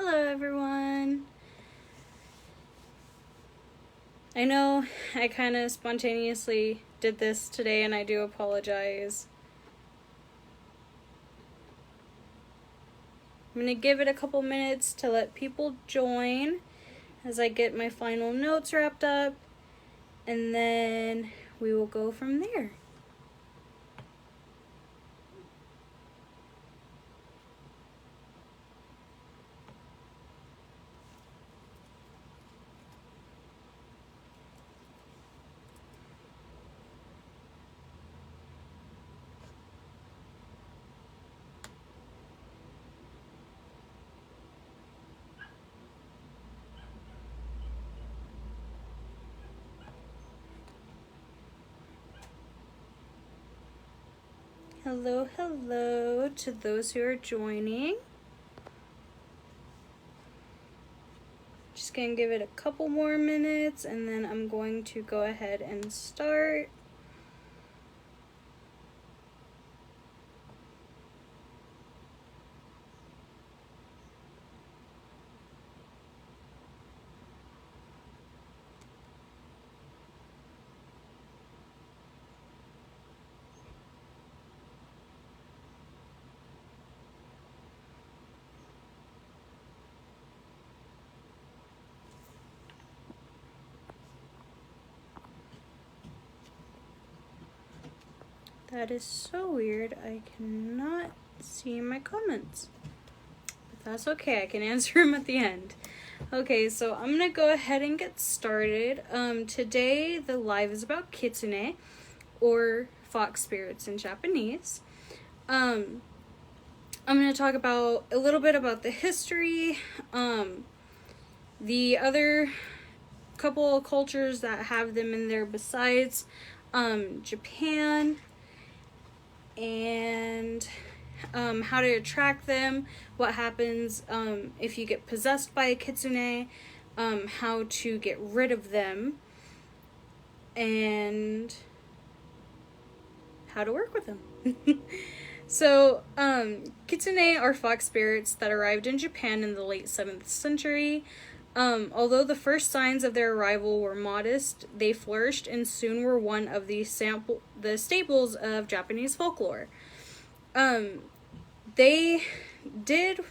Hello everyone! I know I kind of spontaneously did this today and I do apologize. I'm going to give it a couple minutes to let people join as I get my final notes wrapped up, and then we will go from there. Hello, hello to those who are joining. Just gonna give it a couple more minutes and then I'm going to go ahead and start. That is so weird. I cannot see my comments. But that's okay. I can answer them at the end. Okay, so I'm going to go ahead and get started. Today, the live is about Kitsune, or fox spirits in Japanese. I'm going to talk about a little bit about the history, the other couple of cultures that have them in there besides Japan, and how to attract them, what happens if you get possessed by a kitsune, how to get rid of them, and how to work with them. So, kitsune are fox spirits that arrived in Japan in the late 7th century. Although the first signs of their arrival were modest, they flourished and soon were one of the staples of Japanese folklore. They did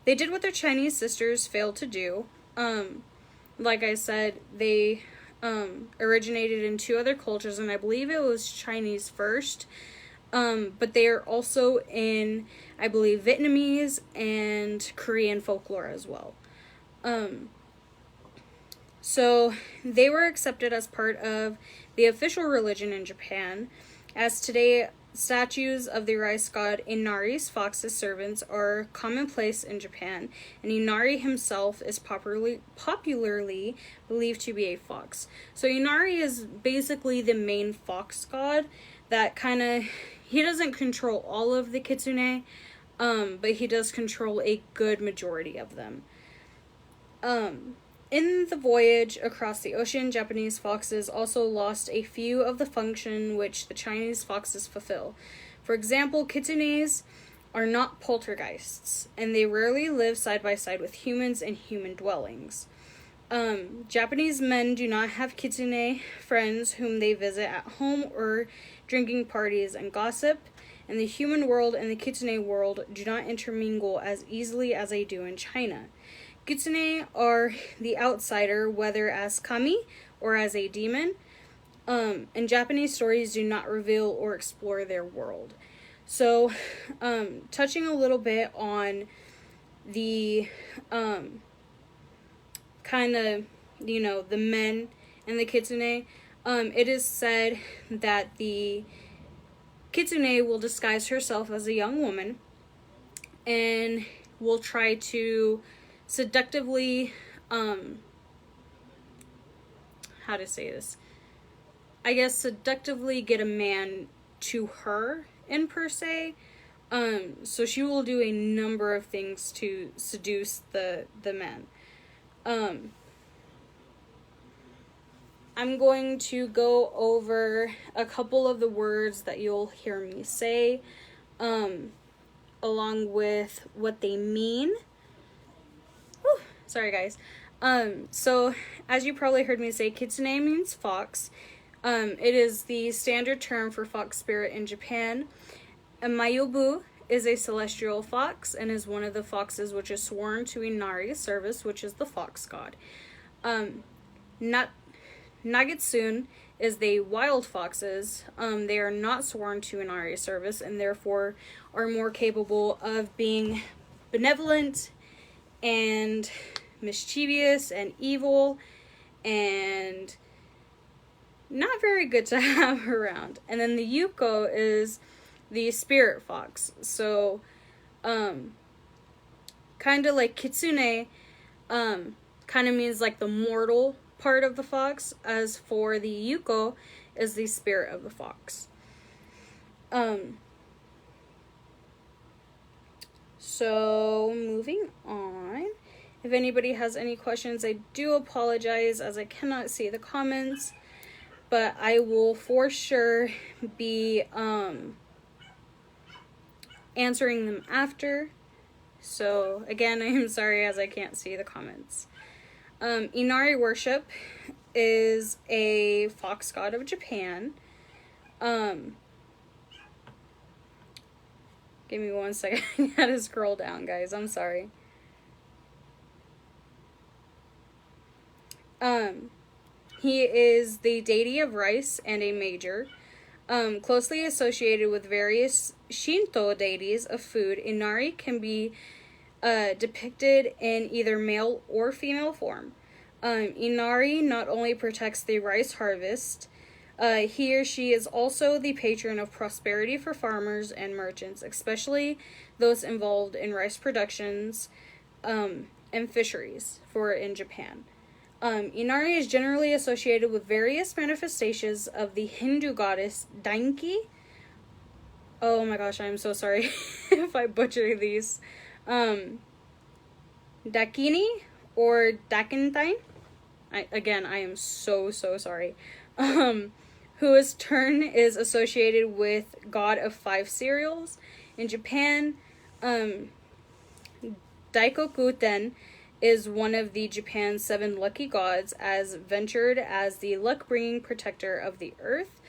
what their Chinese sisters failed to do. Like I said, they originated in 2 other cultures, and I believe it was Chinese first. But they are also in, I believe, Vietnamese and Korean folklore as well. So they were accepted as part of the official religion in Japan, as today statues of the rice god Inari's fox's servants are commonplace in Japan, and Inari himself is popularly believed to be a fox. So Inari is basically the main fox god that he doesn't control all of the kitsune, but he does control a good majority of them. In the voyage across the ocean, Japanese foxes also lost a few of the function which the Chinese foxes fulfill. For example, kitsunes are not poltergeists, and they rarely live side by side with humans in human dwellings. Japanese men do not have kitsune friends whom they visit at home or drinking parties and gossip, and the human world and the kitsune world do not intermingle as easily as they do in China. Kitsune are the outsider, whether as kami or as a demon, and Japanese stories do not reveal or explore their world. So, touching a little bit on the the men and the kitsune, it is said that the kitsune will disguise herself as a young woman and will try to seductively, seductively get a man to her, in per se. So she will do a number of things to seduce the men. I'm going to go over a couple of the words that you'll hear me say, along with what they mean. Sorry, guys. So, as you probably heard me say, kitsune means fox. It is the standard term for fox spirit in Japan. A Mayubu is a celestial fox and is one of the foxes which is sworn to Inari service, which is the fox god. Nagitsune is the wild foxes. They are not sworn to Inari service and therefore are more capable of being benevolent and mischievous and evil and not very good to have around. And then the Yuko is the spirit fox. So, kind of like kitsune, kind of means like the mortal part of the fox, as for the Yuko is the spirit of the fox. So, moving on. If anybody has any questions, I do apologize as I cannot see the comments, but I will for sure be answering them after. So, again, I am sorry as I can't see the comments. Inari worship is a fox god of Japan. Give me 1 second. I had to scroll down, guys. I'm sorry. He is the deity of rice and a major. Closely associated with various Shinto deities of food, Inari can be depicted in either male or female form. Inari not only protects the rice harvest, he or she is also the patron of prosperity for farmers and merchants, especially those involved in rice productions and fisheries in Japan. Inari is generally associated with various manifestations of the Hindu goddess Dainki. Oh my gosh, I'm so sorry if I butcher these. Dakini or Dakintine. I am so sorry. Whose turn is associated with god of 5 cereals. In Japan, Daikokuten is one of the Japan's 7 lucky gods, as ventured as the luck-bringing protector of the earth,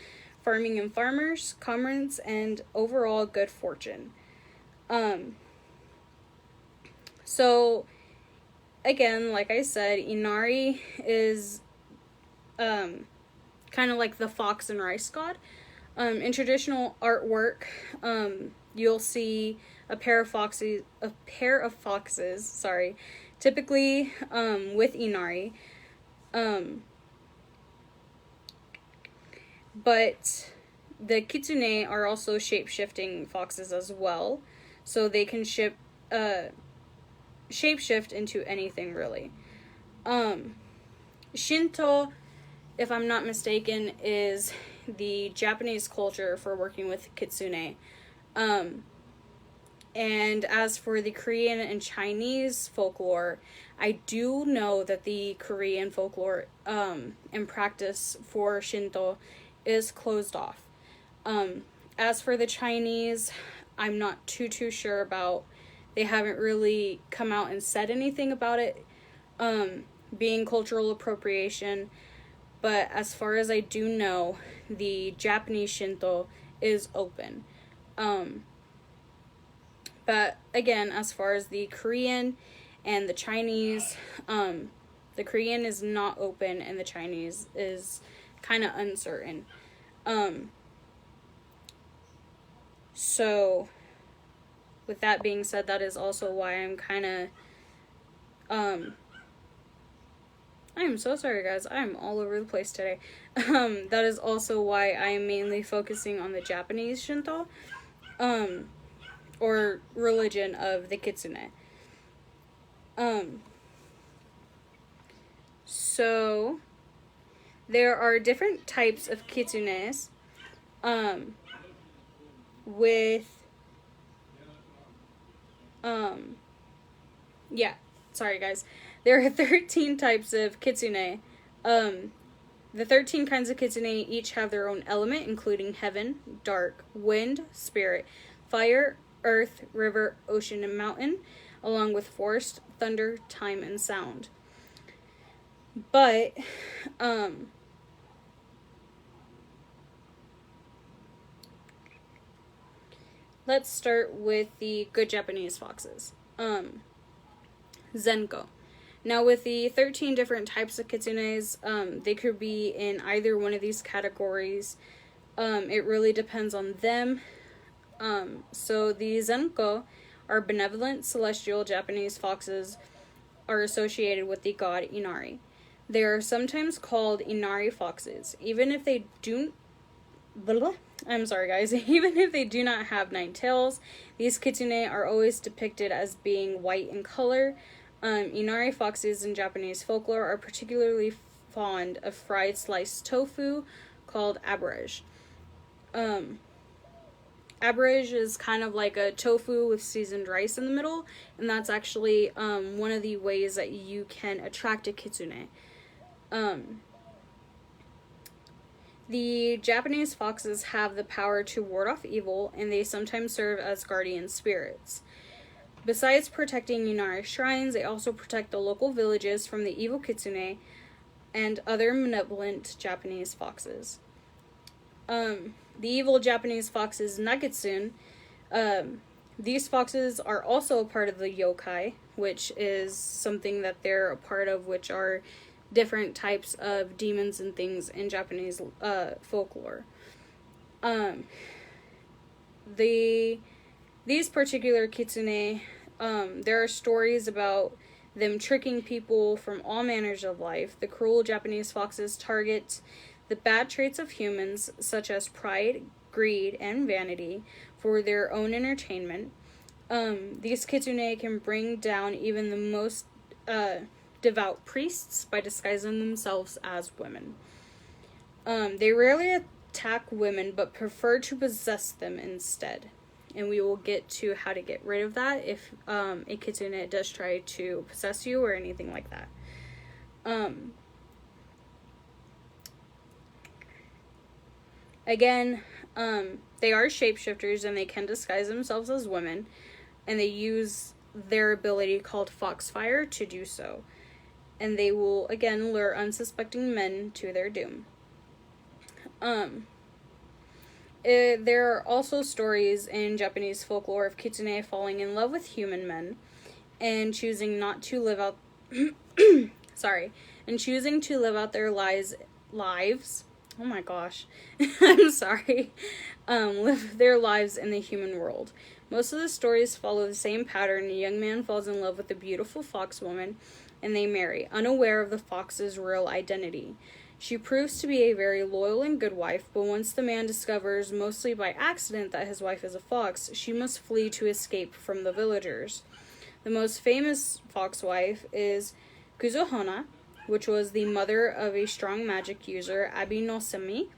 farming and farmers, commerce, and overall good fortune. So, again, like I said, Inari is kind of like the fox and rice god. In traditional artwork, you'll see a pair of foxes, typically with Inari. But the kitsune are also shape-shifting foxes as well, so they can shape-shift into anything, really. Shinto, if I'm not mistaken, is the Japanese culture for working with kitsune. And as for the Korean and Chinese folklore, I do know that the Korean folklore and practice for Shinto is closed off. As for the Chinese, I'm not too sure about. They haven't really come out and said anything about it being cultural appropriation. But as far as I do know, the Japanese Shinto is open. But again, as far as the Korean and the Chinese, the Korean is not open and the Chinese is kind of uncertain. So, with that being said, that is also why I'm kind of, I am so sorry, guys. I'm all over the place today. That is also why I am mainly focusing on the Japanese Shinto, or religion of the Kitsune. So, there are different types of Kitsunes, sorry guys. There are 13 types of kitsune. The 13 kinds of kitsune each have their own element, including heaven, dark, wind, spirit, fire, earth, river, ocean, and mountain. along with force, thunder, time, and sound. But, let's start with the good Japanese foxes. Zenko. Now, with the 13 different types of kitsunes, they could be in either one of these categories. It really depends on them. So the Zenko are benevolent, celestial Japanese foxes, are associated with the god Inari. They are sometimes called Inari foxes, even if they do. I'm sorry, guys. Even if they do not have 9 tails, these kitsune are always depicted as being white in color. Inari foxes in Japanese folklore are particularly fond of fried sliced tofu called aborage. Aborage is kind of like a tofu with seasoned rice in the middle, and that's actually one of the ways that you can attract a kitsune. The Japanese foxes have the power to ward off evil, and they sometimes serve as guardian spirits. Besides protecting Inari shrines, they also protect the local villages from the evil kitsune and other malevolent Japanese foxes. The evil Japanese foxes, Nakitsune, these foxes are also a part of the yokai, which is something that they're a part of, which are different types of demons and things in Japanese folklore. These particular kitsune, there are stories about them tricking people from all manners of life. The cruel Japanese foxes target the bad traits of humans, such as pride, greed, and vanity, for their own entertainment. These kitsune can bring down even the most devout priests by disguising themselves as women. They rarely attack women, but prefer to possess them instead. And we will get to how to get rid of that if a kitsune does try to possess you or anything like that. Again, they are shapeshifters, and they can disguise themselves as women, and they use their ability called foxfire to do so. And they will, again, lure unsuspecting men to their doom. There are also stories in Japanese folklore of kitsune falling in love with human men and choosing not to live out choosing to live out their lives. Oh my gosh. I'm sorry. Live their lives in the human world. Most of the stories follow the same pattern. A young man falls in love with a beautiful fox woman, and they marry, unaware of the fox's real identity. She proves to be a very loyal and good wife, but once the man discovers, mostly by accident, that his wife is a fox, she must flee to escape from the villagers. The most famous fox wife is Kuzuhana, which was the mother of a strong magic user, Abi no Semi.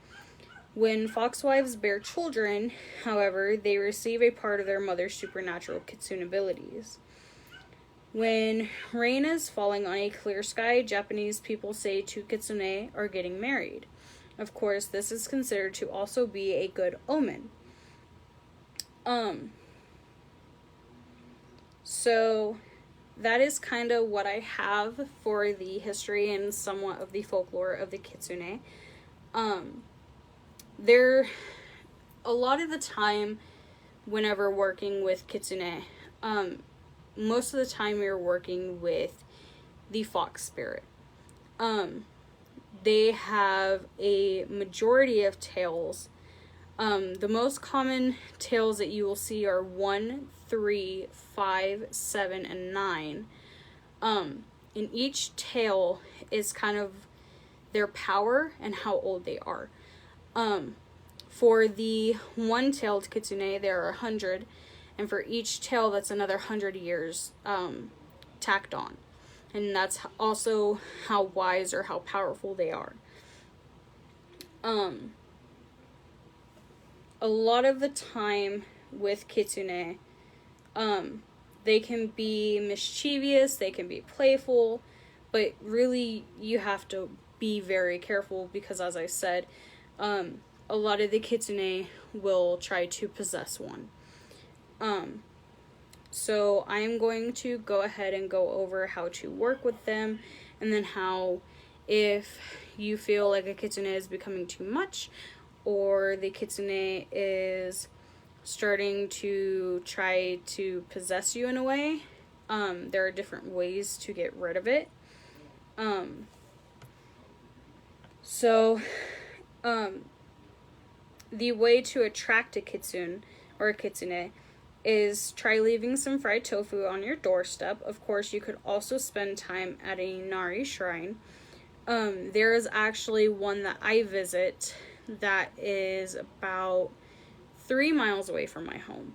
When foxwives bear children, however, they receive a part of their mother's supernatural kitsune abilities. When rain is falling on a clear sky, Japanese people say two kitsune are getting married. Of course, this is considered to also be a good omen. So that is kind of what I have for the history and somewhat of the folklore of the kitsune. There, a lot of the time, whenever working with kitsune, most of the time you're working with the fox spirit. They have a majority of tails. The most common tails that you will see are 1, 3, 5, 7, and 9. And each tail is kind of their power and how old they are. For the one-tailed kitsune, there are 100, and for each tail, that's another 100 years tacked on. And that's also how wise or how powerful they are. A lot of the time with kitsune, they can be mischievous, they can be playful, but really you have to be very careful because, as I said, a lot of the kitsune will try to possess one. So I'm going to go ahead and go over how to work with them, and then how, if you feel like a kitsune is becoming too much, or the kitsune is starting to try to possess you in a way, there are different ways to get rid of it. The way to attract a kitsune or a kitsune is try leaving some fried tofu on your doorstep. Of course, you could also spend time at a Inari shrine. There is actually one that I visit that is about 3 miles away from my home.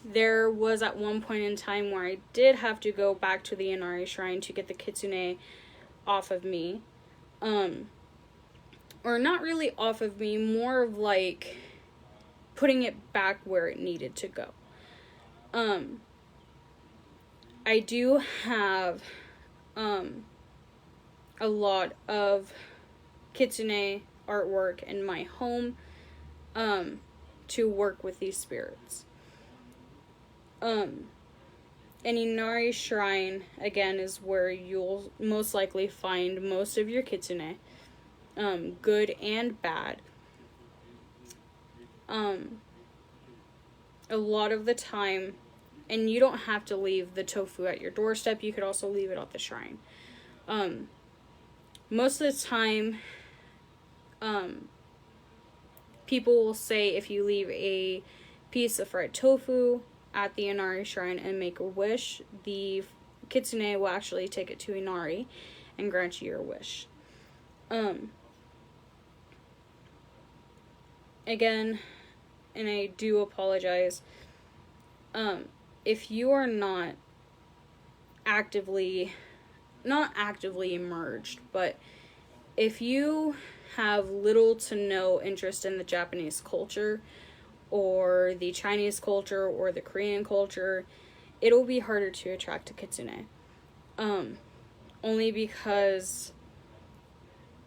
There was at one point in time where I did have to go back to the Inari shrine to get the kitsune off of me. Or not really off of me, more of like putting it back where it needed to go. I do have a lot of kitsune artwork in my home to work with these spirits. An Inari shrine, again, is where you'll most likely find most of your kitsune, good and bad. A lot of the time, and you don't have to leave the tofu at your doorstep, you could also leave it at the shrine. Most of the time, people will say if you leave a piece of fried tofu at the Inari shrine and make a wish, the kitsune will actually take it to Inari and grant you your wish. Again, and I do apologize, if you are not actively emerged, but if you have little to no interest in the Japanese culture, or the Chinese culture, or the Korean culture, it'll be harder to attract a kitsune. Only because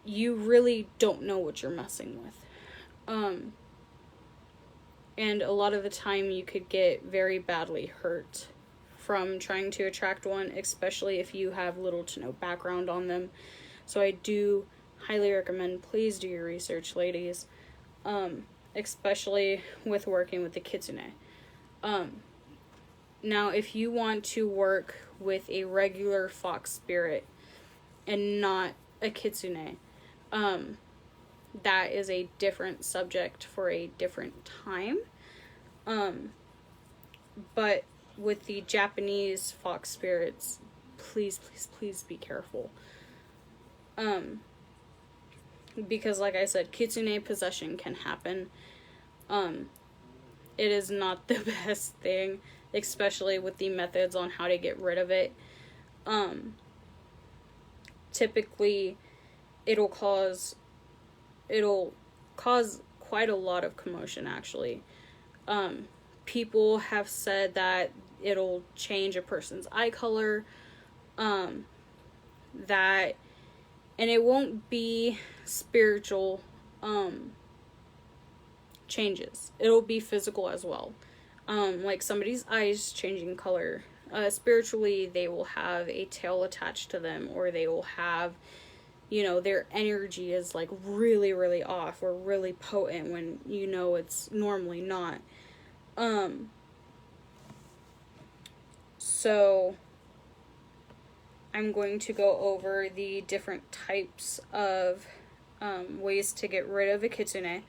you really don't know what you're messing with. And a lot of the time you could get very badly hurt from trying to attract one, especially if you have little to no background on them. So I do highly recommend, please do your research, ladies, especially with working with the kitsune. Now, if you want to work with a regular fox spirit and not a kitsune, that is a different subject for a different time. But with the Japanese fox spirits, please, please, please be careful. Because like I said, kitsune possession can happen. It is not the best thing, especially with the methods on how to get rid of it. Typically, it'll cause quite a lot of commotion, actually. People have said that it'll change a person's eye color, and it won't be spiritual, changes. It'll be physical as well. Like somebody's eyes changing color. Spiritually, they will have a tail attached to them, or they will have, their energy is like really, really off or really potent when it's normally not. So I'm going to go over the different types of ways to get rid of a kitsune.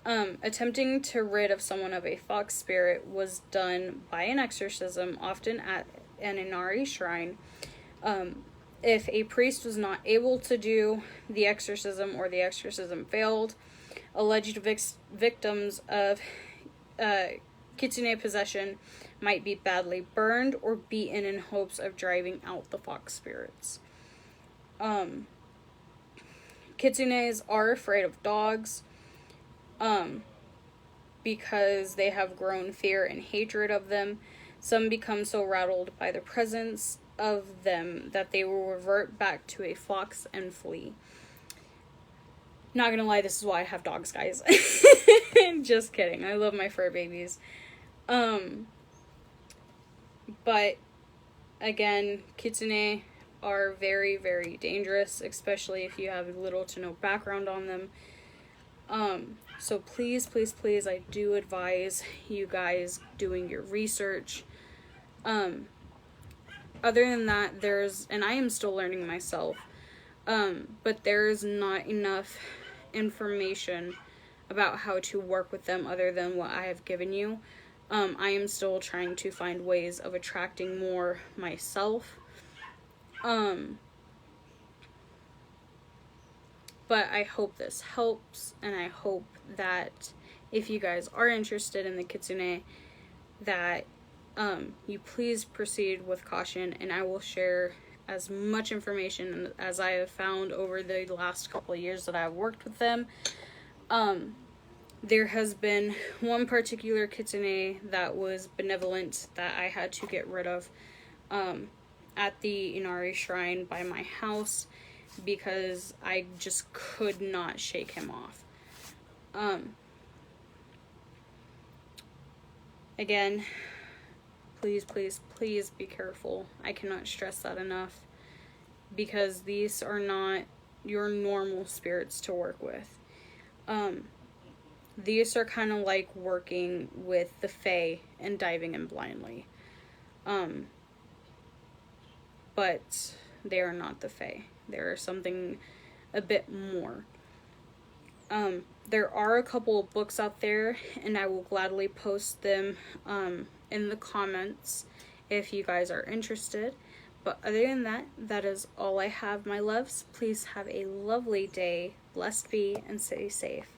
Attempting to rid of someone of a fox spirit was done by an exorcism, often at an Inari shrine. If a priest was not able to do the exorcism, or the exorcism failed, alleged victims of kitsune possession might be badly burned or beaten in hopes of driving out the fox spirits. Kitsunes are afraid of dogs, because they have grown fear and hatred of them. Some become so rattled by the presence of them that they will revert back to a fox and flee. Not gonna lie, this is why I have dogs, guys. Just kidding. I love my fur babies. But again, kitsune are very, very dangerous, especially if you have little to no background on them. So please, please, please, I do advise you guys doing your research. Other than that, and I am still learning myself, but there's not enough information about how to work with them other than what I have given you. I am still trying to find ways of attracting more myself. But I hope this helps, and I hope that if you guys are interested in the kitsune, that you please proceed with caution, and I will share as much information as I have found over the last couple of years that I've worked with them. There has been one particular kitsune that was benevolent that I had to get rid of at the Inari shrine by my house because I just could not shake him off. Again, please, please, please be careful. I cannot stress that enough, because these are not your normal spirits to work with. These are kind of like working with the fae and diving in blindly. But they are not the fae. They are something a bit more. There are a couple of books out there, and I will gladly post them in the comments if you guys are interested. But other than that, that is all I have, my loves. Please have a lovely day. Blessed be and stay safe.